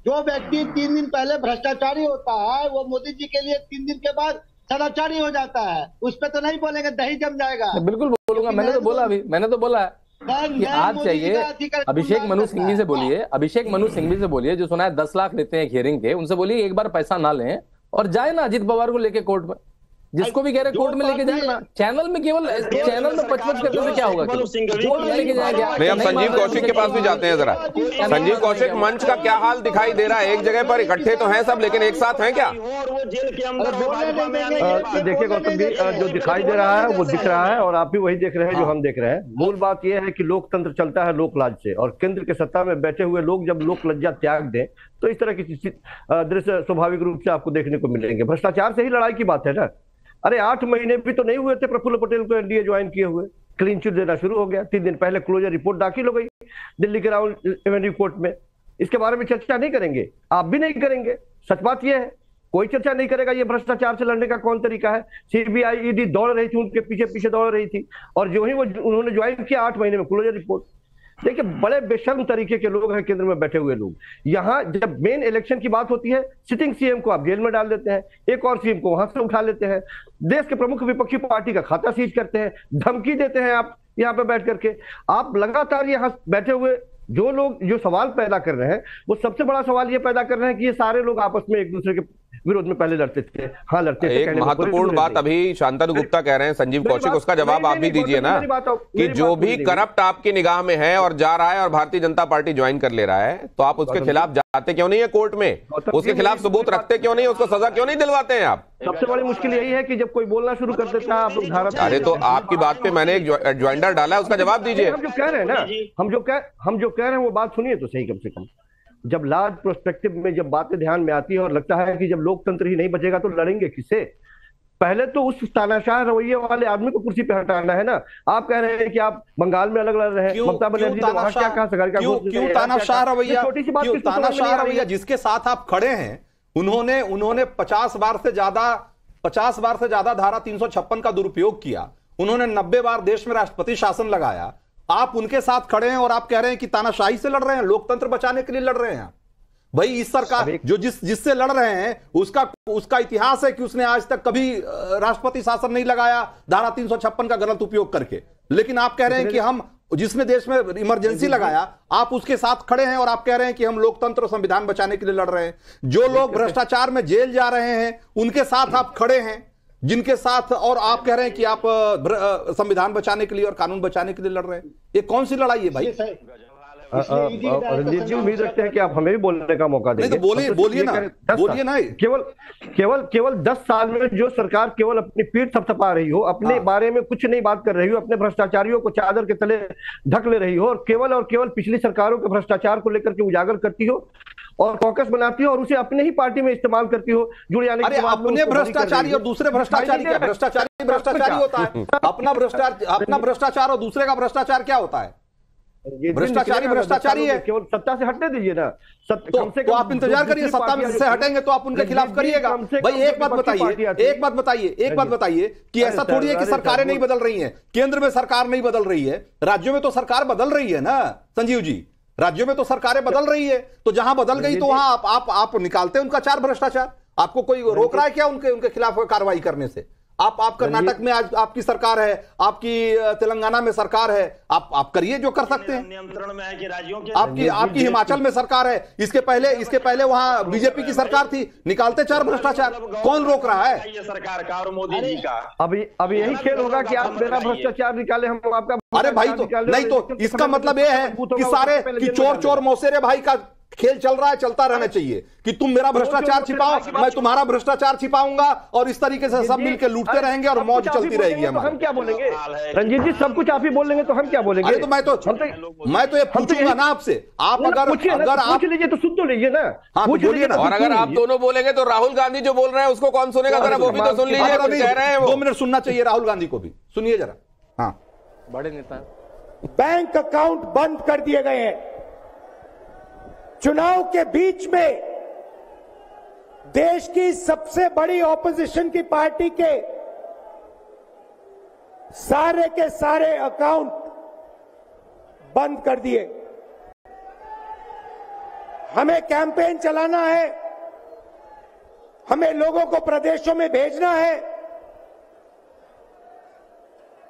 जो व्यक्ति 3 दिन पहले भ्रष्टाचारी होता है वो मोदी जी के लिए 3 दिन के बाद सदाचारी हो जाता है। उस पे तो नहीं बोलेंगे, दही जम जाएगा। बिल्कुल बोलूंगा, मैंने तो बोला है कि आज चाहिए अभिषेक मनु सिंघवी से बोलिए, अभिषेक मनु सिंघवी से बोलिए जो सुना है 10 लाख लेते हैं हियरिंग के, उनसे बोलिए एक बार पैसा ना लें और जाए ना अजीत पवार को लेके कोर्ट में। जिसको भी कह रहे कोर्ट में लेके जाए ना, चैनल में केवल चैनल में पचपच करने से क्या होगा? कोर्ट में लेके जाएगा। नहीं, हम संजीव कौशिक के पास भी जाते हैं जरा। संजीव कौशिक मंच का क्या हाल दिखाई दे रहा है? एक जगह पर इकट्ठे तो हैं सब, लेकिन एक साथ हैं क्या? देखिए गौतम जी, जो दिखाई दे रहा है वो दिख रहा है और आप भी वही देख रहे हैं जो हम देख रहे हैं। मूल बात यह है कि लोकतंत्र चलता है लोकलाज से, और केंद्र के सत्ता में बैठे हुए लोग जब लोक लज्जा त्याग दें तो इस तरह की दृश्य स्वाभाविक रूप से आपको देखने को मिलेंगे। भ्रष्टाचार से ही लड़ाई की बात है ना। अरे 8 महीने भी तो नहीं हुए थे प्रफुल्ल पटेल को एनडीए ज्वाइन किए हुए, क्लीन चिट देना शुरू हो गया। 3 दिन पहले क्लोजर रिपोर्ट दाखिल हो गई दिल्ली के राउंड एवेन्यू कोर्ट में। इसके बारे में चर्चा नहीं करेंगे, आप भी नहीं करेंगे। सच बात यह है, कोई चर्चा नहीं करेगा। ये भ्रष्टाचार से लड़ने का कौन तरीका है? सीबीआई ईडी दौड़ रही थी, उनके पीछे पीछे दौड़ रही थी, और जो ही उन्होंने ज्वाइन किया 8 महीने में क्लोजर रिपोर्ट। देखिए, बड़े बेशर्म तरीके के लोग हैं केंद्र में बैठे हुए लोग। यहाँ जब मेन इलेक्शन की बात होती है, सिटिंग सीएम को आप जेल में डाल देते हैं, एक और सीएम को वहां से उठा लेते हैं, देश के प्रमुख विपक्षी पार्टी का खाता सीज करते हैं, धमकी देते हैं आप यहाँ पे बैठ करके। आप लगातार यहाँ बैठे हुए जो लोग जो सवाल पैदा कर रहे हैं, वो सबसे बड़ा सवाल ये पैदा कर रहे हैं कि ये सारे लोग आपस में एक दूसरे के विरोध में पहले लड़ते थे। हाँ, लड़ते थे। एक महत्वपूर्ण बात अभी शांतनु गुप्ता कह रहे हैं, संजीव कौशिक, उसका जवाब आप भी दीजिए ना, कि जो भी करप्ट आपकी निगाह में है और जा रहा है और भारतीय जनता पार्टी ज्वाइन कर ले रहा है, तो आप उसके खिलाफ जाते क्यों नहीं है कोर्ट में? उसके खिलाफ सबूत रखते क्यों नहीं? उसको सजा क्यों नहीं दिलवाते हैं आप? सबसे बड़ी मुश्किल यही है कि जब कोई बोलना शुरू कर देता है आप लोग धारा। अरे तो आपकी बात पे मैंने एक ज्वाइंडर डाला है, उसका जवाब दीजिए। हम जो कह रहे हैं ना, हम जो कह रहे हैं वो बात सुनिए तो सही। कम से कम जब लार्ज प्रोस्पेक्टिव में जब बातें ध्यान में आती है और लगता है कि जब लोकतंत्र ही नहीं बचेगा तो लड़ेंगे किससे? पहले तो उस तानाशाह रवैये वाले आदमी को कुर्सी पे हटाना है ना। आप कह रहे हैं कि आप बंगाल में अलग लड़ रहे हैं, ममता बनर्जी ने वहां क्या कहा? क्यों तानाशाह रवैया जिसके साथ आप खड़े हैं, उन्होंने 50 बार से ज्यादा धारा 356 का दुरुपयोग किया, उन्होंने 90 बार देश में राष्ट्रपति शासन लगाया। आप उनके साथ खड़े हैं और आप कह रहे हैं कि तानाशाही से लड़ रहे हैं, लोकतंत्र बचाने के लिए लड़ रहे हैं। भाई, इस सरकार जो जिससे लड़ रहे हैं उसका इतिहास है कि उसने आज तक कभी राष्ट्रपति शासन नहीं लगाया धारा 356 का गलत उपयोग करके। लेकिन आप कह रहे हैं कि हम जिसने देश में इमरजेंसी लगाया, आप उसके साथ खड़े हैं और आप कह रहे हैं कि हम लोकतंत्र और संविधान बचाने के लिए लड़ रहे हैं। जो लोग भ्रष्टाचार में जेल जा रहे हैं उनके साथ आप खड़े हैं। जिनके साथ, और आप कह रहे हैं कि आप संविधान बचाने के लिए और कानून बचाने के लिए लड़ रहे हैं। ये कौन सी लड़ाई है भाई? रंजीत जी, उम्मीद रखते हैं कि आप हमें भी बोलने का मौका देंगे। नहीं तो बोलिए ना। केवल 10 साल में जो सरकार केवल अपनी पीठ थपथपा रही हो, अपने बारे में कुछ नहीं बात कर रही हो, अपने भ्रष्टाचारियों को चादर के तले ढक ले रही हो, और केवल पिछली सरकारों के भ्रष्टाचार को लेकर के उजागर करती हो और कॉकस बनाती हो और उसे अपने ही पार्टी में इस्तेमाल करती हो। जुड़ जाने के बाद अपने भ्रष्टाचारी और दूसरे भ्रष्टाचारी क्या? भ्रष्टाचारी होता है अपना भ्रष्टाचार और दूसरे का भ्रष्टाचार क्या होता है? भ्रष्टाचारी है। केवल सत्ता से हटने दीजिए ना। तो आप इंतजार करिए, सत्ता में से हटेंगे तो आप उनके खिलाफ करिएगा। भाई एक बात बताइए कि ऐसा थोड़ी है कि सरकारें नहीं बदल रही हैं। केंद्र में सरकार नहीं बदल रही है, राज्यों में तो सरकार बदल रही है ना संजीव जी। राज्यों में तो सरकारें बदल रही है, तो जहां बदल गई तो वहां आप निकालते हैं उनका चार भ्रष्टाचार। आपको कोई रोक रहा है क्या उनके खिलाफ कार्रवाई करने से? आप कर्नाटक में आज आपकी सरकार है, आपकी तेलंगाना में सरकार है, आप करिए जो कर सकते हैं। नियंत्रण में है कि राज्यों के आपकी हिमाचल में सरकार है, इसके पहले वहां बीजेपी की सरकार थी, निकालते चार भ्रष्टाचार। कौन रोक रहा है? ये सरकार का और मोदी जी का। अब यही खेल होगा कि आप मेरा भ्रष्टाचार निकाले, हम आपका। अरे भाई तो नहीं, तो इसका मतलब यह है कि सारे कि चोर मौसेरे भाई का खेल चल रहा है, चलता रहना चाहिए कि तुम मेरा भ्रष्टाचार छिपाओ, मैं तुम्हारा भ्रष्टाचार छिपाऊंगा, और इस तरीके से सब मिलकर लूटते रहेंगे और मौज चलती रहेगी हमारी। हम क्या बोलेंगे रंजीत जी? सब कुछ आप ही बोलेंगे तो हम क्या बोलेंगे? अरे तो मैं तो ये पूछूंगा ना आपसे, आप अगर आप पूछ लीजिए तो सुन तो लीजिए ना। हाँ बोलिए ना। और अगर आप दोनों बोलेंगे तो राहुल गांधी जो बोल रहे हैं उसको कौन सुनेगा? जरा वो भी तो सुन लीजिए, तो कह रहे हैं वो। 2 मिनट सुनना चाहिए राहुल गांधी को भी, सुनिए जरा। हाँ, बड़े नेता बैंक अकाउंट बंद कर दिए गए हैं। चुनाव के बीच में देश की सबसे बड़ी ऑपोजिशन की पार्टी के सारे अकाउंट बंद कर दिए। हमें कैंपेन चलाना है, हमें लोगों को प्रदेशों में भेजना है,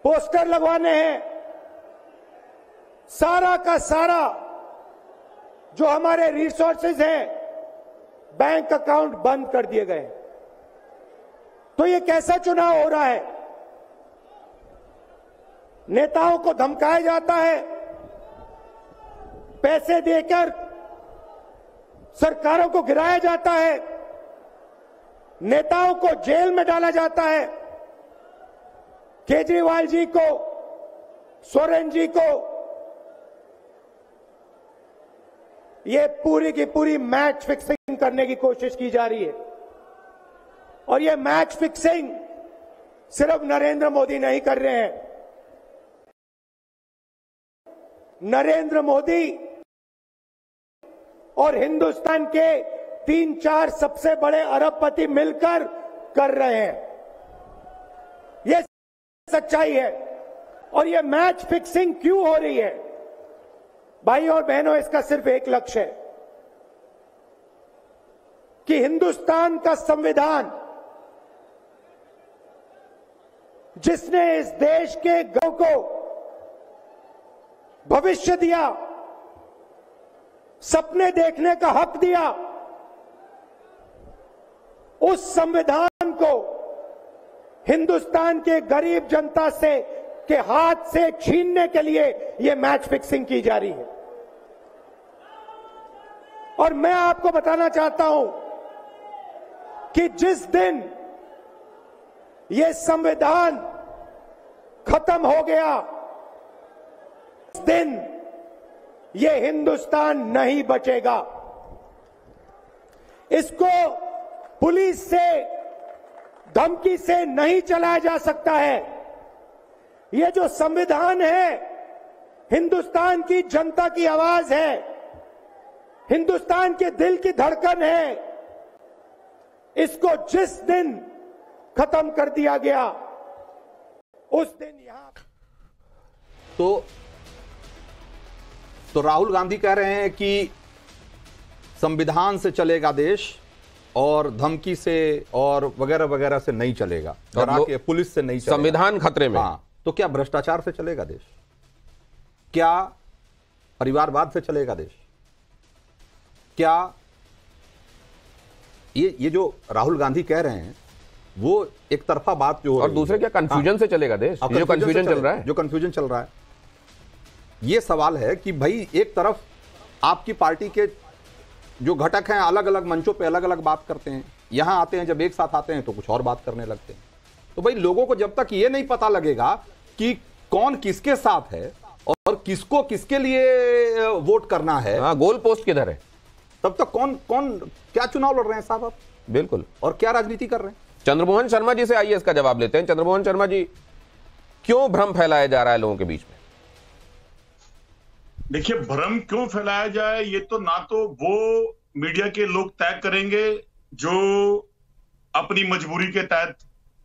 पोस्टर लगवाने हैं, सारा का सारा जो हमारे रिसोर्सेज हैं, बैंक अकाउंट बंद कर दिए गए। तो ये कैसा चुनाव हो रहा है? नेताओं को धमकाया जाता है, पैसे देकर सरकारों को गिराया जाता है, नेताओं को जेल में डाला जाता है। केजरीवाल जी को, सोरेन जी को ये पूरी की पूरी मैच फिक्सिंग करने की कोशिश की जा रही है। और ये मैच फिक्सिंग सिर्फ नरेंद्र मोदी नहीं कर रहे हैं। नरेंद्र मोदी और हिंदुस्तान के 3-4 सबसे बड़े अरबपति मिलकर कर रहे हैं। ये सच्चाई है। और ये मैच फिक्सिंग क्यों हो रही है? भाई और बहनों, इसका सिर्फ एक लक्ष्य है कि हिंदुस्तान का संविधान, जिसने इस देश के गौरव को भविष्य दिया, सपने देखने का हक दिया, उस संविधान को हिंदुस्तान के गरीब जनता से के हाथ से छीनने के लिए यह मैच फिक्सिंग की जा रही है। और मैं आपको बताना चाहता हूं कि जिस दिन यह संविधान खत्म हो गया, उस दिन यह हिंदुस्तान नहीं बचेगा। इसको पुलिस से, धमकी से नहीं चलाया जा सकता है। यह जो संविधान है, हिंदुस्तान की जनता की आवाज है, हिंदुस्तान के दिल की धड़कन है। इसको जिस दिन खत्म कर दिया गया, उस दिन यहां तो राहुल गांधी कह रहे हैं कि संविधान से चलेगा देश और धमकी से और वगैरह वगैरह से नहीं चलेगा, डरा के पुलिस से नहीं चलेगा। संविधान खतरे में। हाँ, तो क्या भ्रष्टाचार से चलेगा देश? क्या परिवारवाद से चलेगा देश? क्या ये जो राहुल गांधी कह रहे हैं वो एक तरफा बात जो और दूसरे क्या कंफ्यूजन से चलेगा देश, जो कंफ्यूजन चल रहा है, जो कंफ्यूजन चल रहा है। ये सवाल है कि भाई एक तरफ आपकी पार्टी के जो घटक हैं अलग अलग मंचों पे अलग अलग बात करते हैं, यहां आते हैं, जब एक साथ आते हैं तो कुछ और बात करने लगते हैं। तो भाई लोगों को जब तक ये नहीं पता लगेगा कि कौन किसके साथ है और किसको किसके लिए वोट करना है, हाँ, गोल पोस्ट किधर है, तब तक कौन कौन क्या चुनाव लड़ रहे हैं साहब आप, बिल्कुल, और क्या राजनीति कर रहे हैं। चंद्रमोहन शर्मा जी से आइए इसका जवाब लेते हैं। चंद्रमोहन शर्मा जी, क्यों भ्रम फैलाया जा रहा है लोगों के बीच में? देखिए, भ्रम क्यों फैलाया जाए ये तो ना तो वो मीडिया के लोग तय करेंगे जो अपनी मजबूरी के तहत,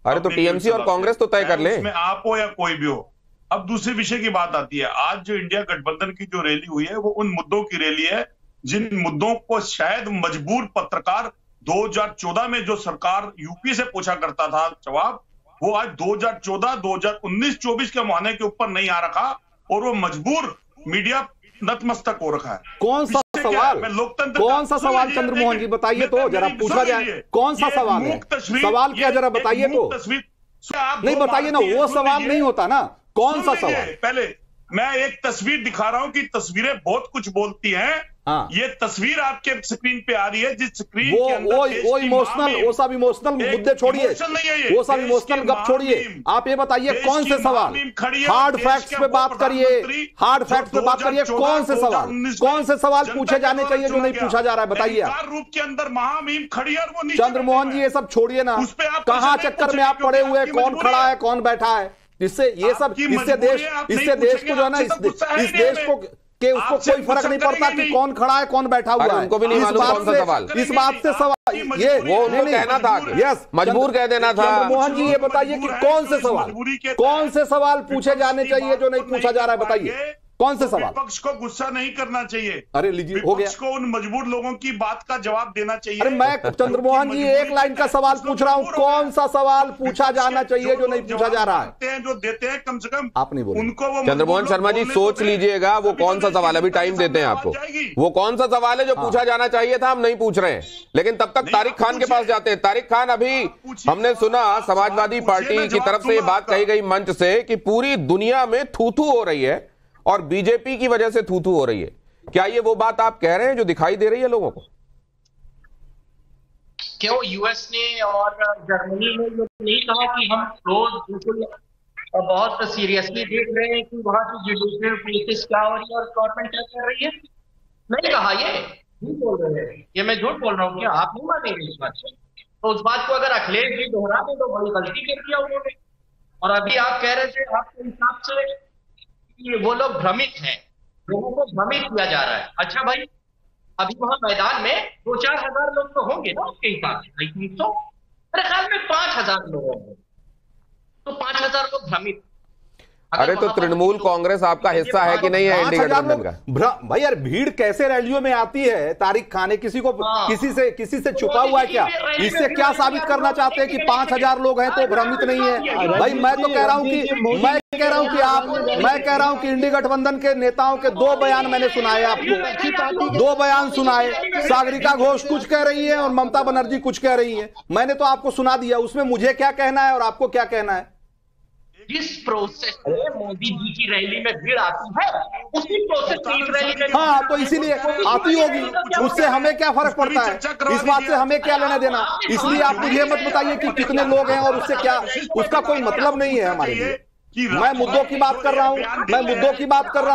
अरे तो टीएमसी और कांग्रेस तो तय कर ले, उसमें आप हो या कोई भी हो। अब दूसरे विषय की बात आती है, आज जो इंडिया गठबंधन की जो रैली हुई है वो उन मुद्दों की रैली है जिन मुद्दों को शायद मजबूर पत्रकार 2014 में जो सरकार यूपी से पूछा करता था जवाब, वो आज 2014, 2019, 24 के महीने के ऊपर नहीं आ रखा और वो मजबूर मीडिया नतमस्तक हो रखा है। कौन सा सवाल, कौन सा सवाल चंद्रमोहन जी बताइए तो जरा, पूछा जाए कौन सा सवाल है, सवाल क्या जरा बताइए तो। नहीं बताइए ना, वो सवाल नहीं होता ना, कौन सा सवाल। पहले मैं एक तस्वीर दिखा रहा हूं कि तस्वीरें बहुत कुछ बोलती हैं। हाँ। ये तस्वीर आपके स्क्रीन पे आ रही है, जिस स्क्रीन के अंदर वो इमोशनल, वो सब इमोशनल मुद्दे छोड़िए, वो सब इमोशनल गप छोड़िए, आप ये बताइए कौन से सवाल, हार्ड फैक्ट्स पे बात करिए, हार्ड फैक्ट्स पे बात करिए, कौन से सवाल पूछे जाने चाहिए जो नहीं पूछा जा रहा है, बताइए। रूप के अंदर महामहिम खड़ी है और वो चंद्रमोहन जी ये सब छोड़िए ना, कहाँ चक्कर में आप पड़े हुए, कौन खड़ा है कौन बैठा है, इससे ये सब, इससे देश को जो है ना, इस देश को कि उसको कोई फर्क नहीं पड़ता कि कौन खड़ा है कौन बैठा हुआ है, उनको भी नहीं मालूम कौन सा सवाल, इस बात से सवाल ये वो उनको कहना था, यस मजबूर कह देना था। चंद्रमोहन जी ये बताइए कि कौन से सवाल पूछे जाने चाहिए जो नहीं पूछा जा रहा है, बताइए कौन से सवाल। विपक्ष को गुस्सा नहीं करना चाहिए, अरे लीजिए हो गया, विपक्ष को उन मजबूर लोगों की बात का जवाब देना चाहिए। अरे मैं चंद्रमोहन जी एक लाइन का सवाल पूछ रहा हूं, कौन सा सवाल पूछा जाना चाहिए जो नहीं पूछा जा रहा है, जो देते हैं कम से कम आप नहीं बोले उनको वो। चंद्रमोहन शर्मा जी सोच लीजिएगा वो कौन सा सवाल, अभी टाइम देते हैं आपको, वो कौन सा सवाल है जो पूछा जाना चाहिए था, हम नहीं पूछ रहे हैं। लेकिन तब तक तारिक खान के पास जाते हैं। तारिक खान, अभी हमने सुना समाजवादी पार्टी की तरफ से ये बात कही गई मंच से कि पूरी दुनिया में थू-थू हो रही है और बीजेपी की वजह से थू-थू हो रही है, क्या ये वो बात आप कह रहे हैं जो दिखाई दे रही है लोगों को? क्यों यूएस ने और जर्मनी ने ये नहीं कहा कि हम रोज बिल्कुल बहुत सीरियसली देख रहे हैं कि वहां की जुडिशियल प्रोसेस क्या हो रही है और गवर्नमेंट क्या कर रही है? नहीं कहा, ये झूठ बोल रहे हैं, ये मैं झूठ बोल रहा हूँ क्या? आप नहीं मानेंगे इस बात से? तो उस बात को अगर अखिलेश जी दोहरा दें तो बड़ी गलती कर दिया उन्होंने। और अभी आप कह रहे थे आपके हिसाब से वो लोग भ्रमित हैं, लोगों को भ्रमित किया जा रहा है। अच्छा भाई, अभी वहां मैदान में 2-4 हजार लोग तो होंगे ना उसके हिसाब से, आई थिंक तो मेरे ख्याल में 5000 लोग होंगे, तो 5000 लोग भ्रमित। अरे तो तृणमूल कांग्रेस आपका हिस्सा है कि नहीं है इंडी गठबंधन का? भाई यार भीड़ कैसे रैलियों में आती है तारिक खान, किसी को किसी से छुपा हुआ है क्या? इससे क्या साबित करना चाहते हैं कि 5000 लोग हैं तो भ्रमित नहीं है? भाई मैं तो कह रहा हूं कि इंडी गठबंधन के नेताओं के 2 बयान मैंने सुनाए आपको, 2 बयान सुनाए, सागरिका घोष कुछ कह रही है और ममता बनर्जी कुछ कह रही है, मैंने तो आपको सुना दिया, उसमें मुझे क्या कहना है और आपको क्या कहना है? जिस प्रोसेस में मोदी जी की रैली में भीड़ आती है उसी प्रोसेस में इस रैली में, हाँ तो इसीलिए आती होगी, उससे हमें क्या फर्क पड़ता है, इस बात से हमें क्या लेना देना। इसलिए आप मुझे मत बताइए कि कितने लोग हैं और उससे क्या, उसका कोई मतलब नहीं है हमारे लिए। मैं मुद्दों की बात कर रहा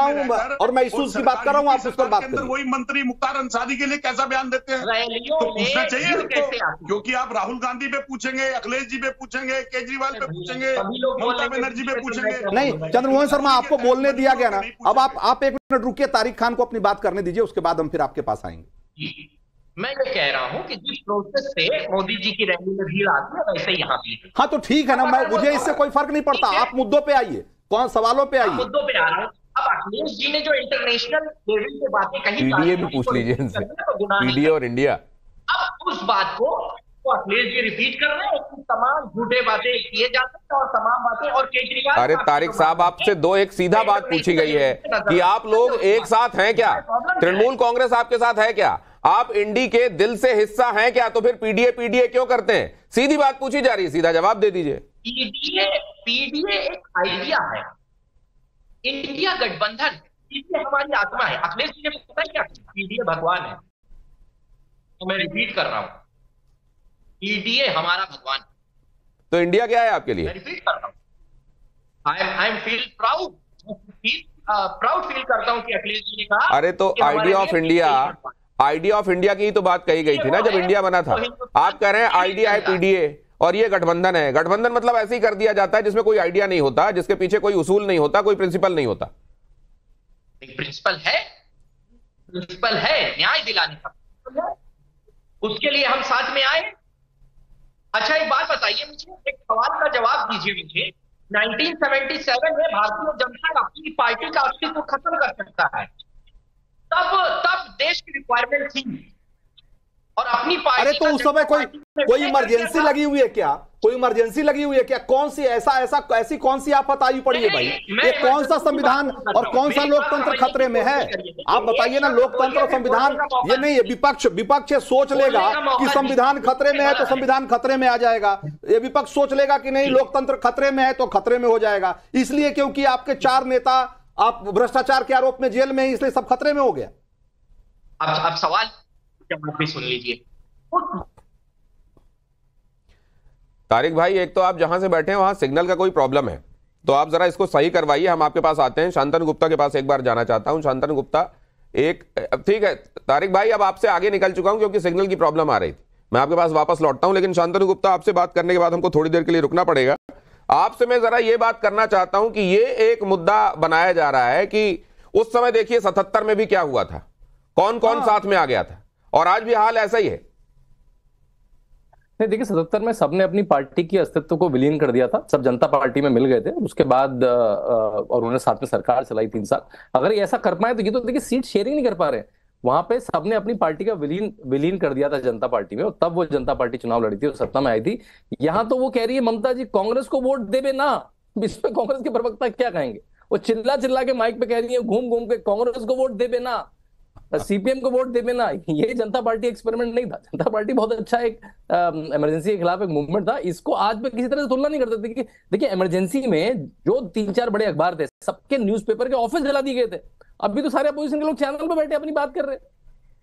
हूँ, और मैं इश्यूज की बात कर रहा हूँ, आप उस पर बात करें। वही मंत्री मुख्तार अंसारी के लिए कैसा बयान देते हैं तो पूछना चाहिए, क्योंकि आप राहुल गांधी पे पूछेंगे, अखिलेश जी पे पूछेंगे, केजरीवाल पे पूछेंगे, ममता बनर्जी पे पूछेंगे। नहीं चंद्रमोहन शर्मा, आपको बोलने दिया गया ना, अब आप 1 मिनट रुकिए, तारिक खान को अपनी बात करने दीजिए, उसके बाद हम फिर आपके पास आएंगे। मैं ये कह रहा हूं कि जिस प्रोसेस से मोदी जी की रैली में भीड़ आती है वैसे यहाँ भी। हाँ तो ठीक है ना, मुझे इससे कोई फर्क नहीं पड़ता, आप मुद्दों पे आइए, कौन सवालों पे आइए। मुद्दों पे आ रहा हूँ। अब अखिलेश जी ने जो इंटरनेशनल लेवल पे बातें कही, पीडीए भी पूछ लीजिए इनसे, पीडीए और इंडिया, अब उस बात को अखिलेश जी रिपीट कर रहे हैं, उसकी तमाम झूठे बातें किए जाते हैं और तमाम बातें, और केजरीवाल। अरे तारिक साहब, आपसे एक सीधा बात पूछी गई है कि आप लोग एक साथ हैं क्या, तृणमूल कांग्रेस आपके साथ है क्या? आप इंडी के दिल से हिस्सा हैं क्या? तो फिर पीडीए क्यों करते हैं? सीधी बात पूछी जा रही है, सीधा जवाब दे दीजिए। पीडीए एक आइडिया है, इंडिया गठबंधन पीडीए हमारी आत्मा है। अखिलेश जी ने पता है क्या, पीडीए भगवान है। तो मैं रिपीट कर रहा हूं, पीडीए हमारा भगवान है। तो इंडिया क्या है आपके लिए? मैं रिपीट कर रहा हूं, I am feel proud feel करता हूं कि अखिलेश जी ने कहा। अरे तो आइडिया ऑफ इंडिया की ही तो बात कही गई थी ना जब इंडिया बना था। आप कह रहे हैं आइडिया है पीडीए और ये गठबंधन है। गठबंधन मतलब ऐसे ही कर दिया जाता है जिसमें कोई आइडिया नहीं होता, जिसके पीछे कोई उसूल नहीं होता, कोई प्रिंसिपल नहीं होता। प्रिंसिपल है न्याय दिलाने का, उसके लिए हम साथ में आए। अच्छा एक बात बताइए मुझे, एक सवाल का जवाब दीजिए मुझे। 1977 में भारतीय जनता अपनी पार्टी का अस्तित्व खत्म कर सकता है, तब देश की रिक्वायरमेंट थी और अपनी पार्टी। अरे तो उस समय कोई इमरजेंसी लगी हुई है क्या? कोई इमरजेंसी लगी हुई है क्या? कौन सी ऐसी कौन सी आफत आई पड़ी है भाई? ये कौन सा संविधान और कौन सा लोकतंत्र खतरे में है? आप बताइए ना। लोकतंत्र और संविधान ये नहीं है। विपक्ष सोच लेगा कि संविधान खतरे में है तो संविधान खतरे में आ जाएगा। ये विपक्ष सोच लेगा कि नहीं लोकतंत्र खतरे में है तो खतरे में हो जाएगा, इसलिए क्योंकि आपके 4 नेता आप भ्रष्टाचार के आरोप में जेल में, इसलिए सब खतरे में हो गया। अब सवाल जवाब भी सुन लीजिए। तारिक भाई, एक तो आप जहां से बैठे हैं वहां सिग्नल का कोई प्रॉब्लम है, तो आप जरा इसको सही करवाइए। हम आपके पास आते हैं। शांतनु गुप्ता के पास एक बार जाना चाहता हूं। शांतनु गुप्ता, ठीक है तारिक भाई, अब आपसे आगे निकल चुका हूं क्योंकि सिग्नल की प्रॉब्लम आ रही थी। मैं आपके पास वापस लौटता हूं, लेकिन शांतनु गुप्ता आपसे बात करने के बाद हमको थोड़ी देर के लिए रुकना पड़ेगा। आपसे मैं जरा ये बात करना चाहता हूं कि ये एक मुद्दा बनाया जा रहा है कि उस समय देखिए 77 में भी क्या हुआ था, कौन कौन साथ में आ गया था, और आज भी हाल ऐसा ही है। नहीं देखिए, 77 में सबने अपनी पार्टी की अस्तित्व को विलीन कर दिया था। सब जनता पार्टी में मिल गए थे उसके बाद, और उन्होंने साथ में सरकार चलाई 3 साल। अगर ये ऐसा कर पाए तो ये तो देखिए सीट शेयरिंग नहीं कर पा रहे। वहां पे सबने अपनी पार्टी का विलीन कर दिया था जनता पार्टी में, और तब वो जनता पार्टी चुनाव लड़ी थी और सत्ता में आई थी। यहां तो वो कह रही है ममता जी कांग्रेस को वोट देवे ना। इसमें कांग्रेस के प्रवक्ता क्या कहेंगे? वो चिल्ला के माइक पे कह रही है घूम के कांग्रेस को वोट देवे ना, सीपीएम को वोट देवे ना। ये जनता पार्टी एक्सपेरिमेंट नहीं था। जनता पार्टी बहुत अच्छा एक इमरजेंसी के खिलाफ एक मूवमेंट था। इसको आज में किसी तरह से तुलना नहीं करते थे। देखिए इमरजेंसी में जो 3-4 बड़े अखबार थे, सबके न्यूज़पेपर के ऑफिस जला दिए गए थे। अभी तो सारे अपोजिशन के लोग चैनल पे बैठे अपनी बात कर रहे हैं।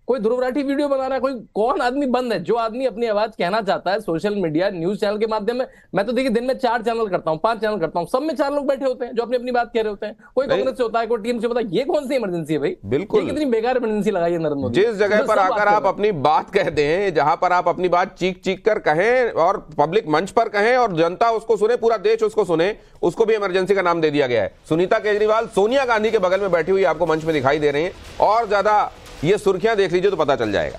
कोई ध्रुव राठी वीडियो बना रहा है, कोई कौन आदमी बंद है? जो आदमी अपनी आवाज कहना चाहता है सोशल मीडिया न्यूज चैनल के माध्यम में, मैं तो देखिए दिन में 4 चैनल करता हूं, 5 चैनल करता हूं, सब में 4 लोग बैठे होते हैं जो अपनी अपनी बात कह रहे होते हैं। कोई कांग्रेस से होता है, कोई टीम से होता है। ये कौन सी इमरजेंसी है भाई? बिल्कुल, कितनी बेकार इमरजेंसी लगाई है नरेंद्र मोदी। जिस जगह पर आकर आप अपनी बात कहते हैं, जहां पर आप अपनी बात चीख कर कहें और पब्लिक मंच पर कहें और जनता उसको सुने, पूरा देश उसको सुने, उसको भी इमरजेंसी का नाम दे दिया गया है। सुनीता केजरीवाल सोनिया गांधी के बगल में बैठी हुई आपको मंच में दिखाई दे रही है, और ज्यादा ये सुर्खियां देख लीजिए तो पता चल जाएगा।